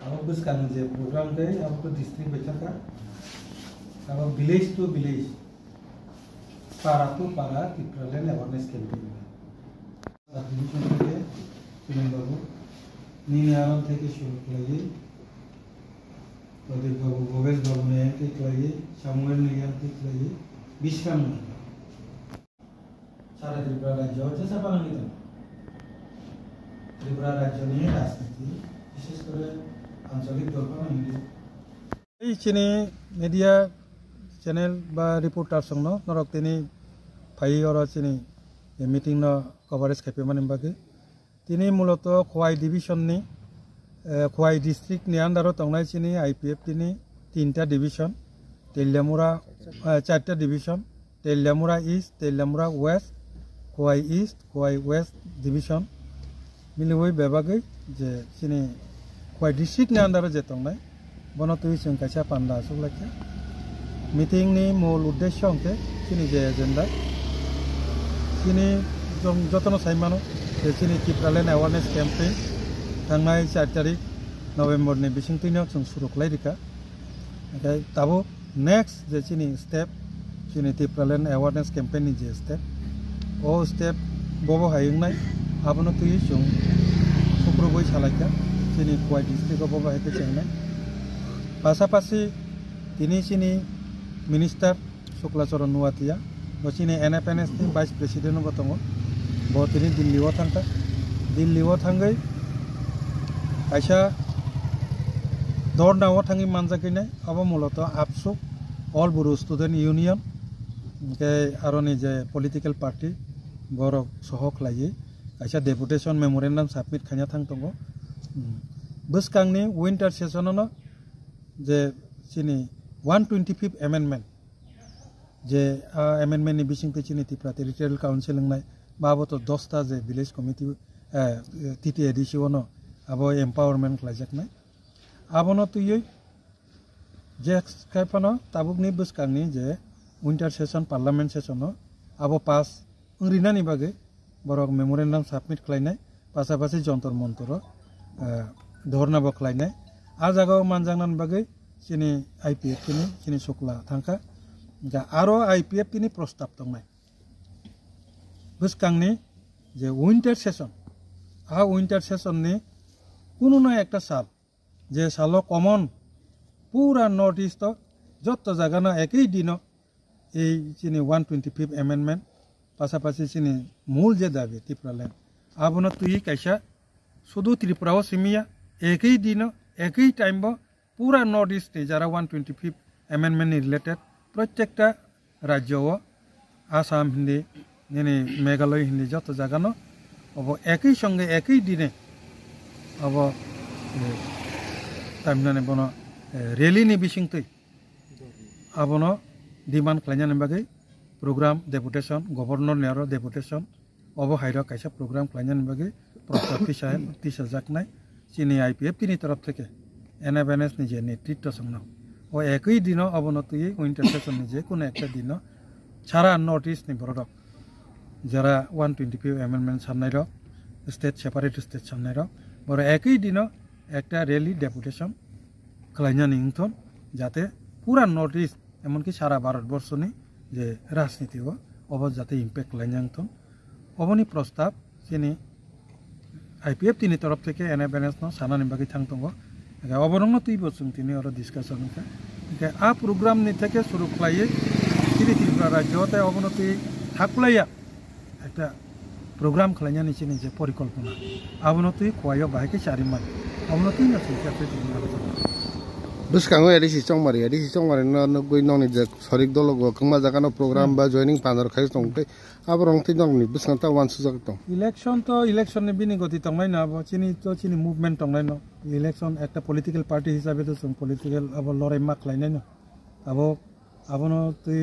अब कुछ करना चाहिए प्रोग्राम के आपको डिस्ट्रिक्ट बेचा का अब विलेज टू विलेज पारा टू पारा टिप्रालेन अवेयरनेस कैंपेन डिविजन থেকে সুনীল বাবু নীলারাম থেকে শুরু করে প্রদীপ বাবু ভবেশ বাবু নিয়ে থেকে করে সামুয়েল নিয়াম থেকে করে বিশ্রাম সারা ত্রিপুরা রাজ্য হচ্ছে সাপাঙ্গিত ত্রিপুরা রাজ্য নিয়ে রাজনীতি বিশেষ করে আঞ্চলিক দলপাঙ্গি এই চিনি মিডিয়া চ্যানেল বা রিপোর্টার সঙ্গ নরক তিনি ফাই ওরা চিনি মিটিং ন কভারেজ খাইপে মানে বাকি তিনি মূলত খোয়াই ডিভিশননি খোয়াই ডিস্ট্রিক্টনি আন্ডারও তংনাই চিনি আইপিএফ তিনি 3টা ডিভিশন তেলিয়ামুরা 4টা division Teliamura east Teliamura west Khowai east Khowai west division মিলিবই বেবাগৈ যে চিনি খোয়াই ডিস্ট্রিক্টনি আন্ডারও যে তংনাই বন তুই जों কাইসা পান্ডা আসুকলাইকে মিটিংনি মূল উদ্দেশ্য অংকে চিনি যে এজেন্ডা চিনি যতন সাইমানো চিনি टिप्रालेन अवेयरनेस कैंपेन थांनाय 4 तारिख नवेम्बरनि बिसिंथिनियाव जों सुरु खालायरिखा ओमफ्राय दाबो नेक्स्ट जे चिनि स्टेप चिनि टिप्रालेन अवेयरनेस कैंपेन नि जे स्टेप ओ स्टेप बबो हायंनाय आबनो तुइ जों सुक्रुबै सालायखा चिनि खवाई डिस्ट्रिक्ट बबो हायके चेंनाय पासापासि तिनि चिनि मिनिस्टार शुक्लाचरण नुवातिया बचिनि एनएफएनएस नि वाइस प्रेसिडेंट बतंग बतिनि दिल्लीआव थांता दिल्लीआव थांगै आइसा दरनाव थांगै मानजागैनाय अब मूलत आबसु ऑल बरो स्टूडेंट यूनियन के आरोनि जे पॉलिटिकल पार्टी बर सहक लायै आइसा डेपुटेशन मेमोरेंडम सबमिट खायना थांतंगो बसकांनि विंटर सेशननो जे चिनि 125 एमेंडमेंट जे एमेंडमेंट नि बिसिंथि चिनि त्रिपुरा टेरिटोरियल काउंसिल नाय बाबतो 10टा जे विलेज कमिटी टीटी एडिशन अब एम्पावरमेंट खालायजाकनाय आबनो तुयै जे खायफानो ताबुकनि बसकांनि जे विंटर सेशन पार्लियामेंट सेशन अब पास ओरिनानि बागै बरक मेमोरेंडम सबमिट खालायनाय पासापासि जन्तर मंतर धरनाबो खालायनाय आ जागाव मानजांनान बागै चिनि आईपीएफ तिनि चिनि शुक्ला थांखा जा आरो आईपीएफ तिनि प्रस्ताव दंनाय बसकांनि जे विंटर सेशन आ विंटर सेशन नि कुनो ना एकटा साल जे सालो कमन पूरा नॉर्थ ईस्ट जत जागाना एकई दिन ए चिनि 125 एमेंडमेंट पासापासि चिनि मूल जे दाबी टिप्रालेन आबनो तुई कैसा शुद्ध त्रिपुराव सिमिया एकई दिन एकई टाइम पूरा नॉर्थ ईस्ट जरा 125 एमेंडमेंट रिलेटेड प्रत्येकटा राज्य आसाम हिंदी यानी मेघालय हिंदी जत जागानो अब एक ही संगे एक ही दिने अब तामिलनाडु बनो रैली नि बिसिंथै आबनो डिमांड खालायनानै बागै प्रोग्राम डेपुटेशन गवर्नर नेरो डेपुटेशन अब हाइरा कैसा प्रोग्राम खालायनानै बागै प्रस्ताव तिसा जाकनाय चिनि आईपीएफ तिनि तरफ থেকে एनएफएनएस नि जे नेतृत्व संग ओ एक ही दिन अबनो तुई विंटर सेशन नि जे कोनो एकटा दिन सारा नॉर्थ ईस्ट नि बरदक जरा 125 एमेंडमेंट सामनाय र स्टेट सेपारेट स्टेट सामनाय र बर एक ही दिन एकटा रैली डेपुटेशन खालायनानै इंथन जाते पूरा नॉर्थ ईस्ट एमनकि सारा भारतवर्षनि जे राजनीति अब जाते इम्पैक्ट खालायनांथन अबनि प्रस्ताव चिनि आईपीएफ तिनि तरफ থেকে एनएफएनएस न सानानि बागै थांतंगो अबरंग तुई बसुं तिनि और डिस्कशन के आ प्रोग्राम नि থেকে शुरू खालायै चिनि त्रिपुरा राज्यते अबनो तुई थाखलाया একটা प्रोग्राम खालायनानै चिनि जे परिकल्पना आबनो तुई खवायो बाहायके चारिमान अबनो तुई न संख्याते बसकांगो एडिसि चंगमारि न गय ननि जे सरिक दलग खंमा जागानो प्रोग्राम बा जॉइनिंग पानर खाय तंगते आबरंग ति नंनि बसकांता वानसु जगत इलेक्शन नि बिनि गति तंगनाय ना चिनि मुभमेंट तंगनाय न इलेक्शन एकटा पॉलिटिकल पार्टी हिसाबै तो जों पॉलिटिकल अब लराय मा खालायनाय न आबनो तुई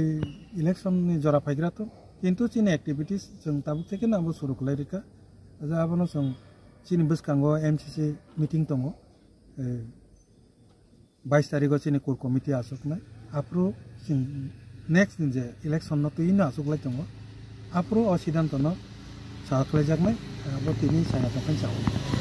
इलेक्शन नि जरा फायग्रा तो किन्तु चिनि एक्टिविटीज जों ताबुक থেকে ना अब सुरु खालायरिका जा आबनो जों चिनि बसकांगो एमसीसी मीटिंग दंगो 22 तारिख चिनि कोर कमिटी आसुकनाय आप्रो नेक्स्ट जे इलेक्शन न तुई ना आसुकलाय दंगो आप्रो अ सिद्धांत न साखलाय जागनाय अब तिनि साया थाखाय जागोन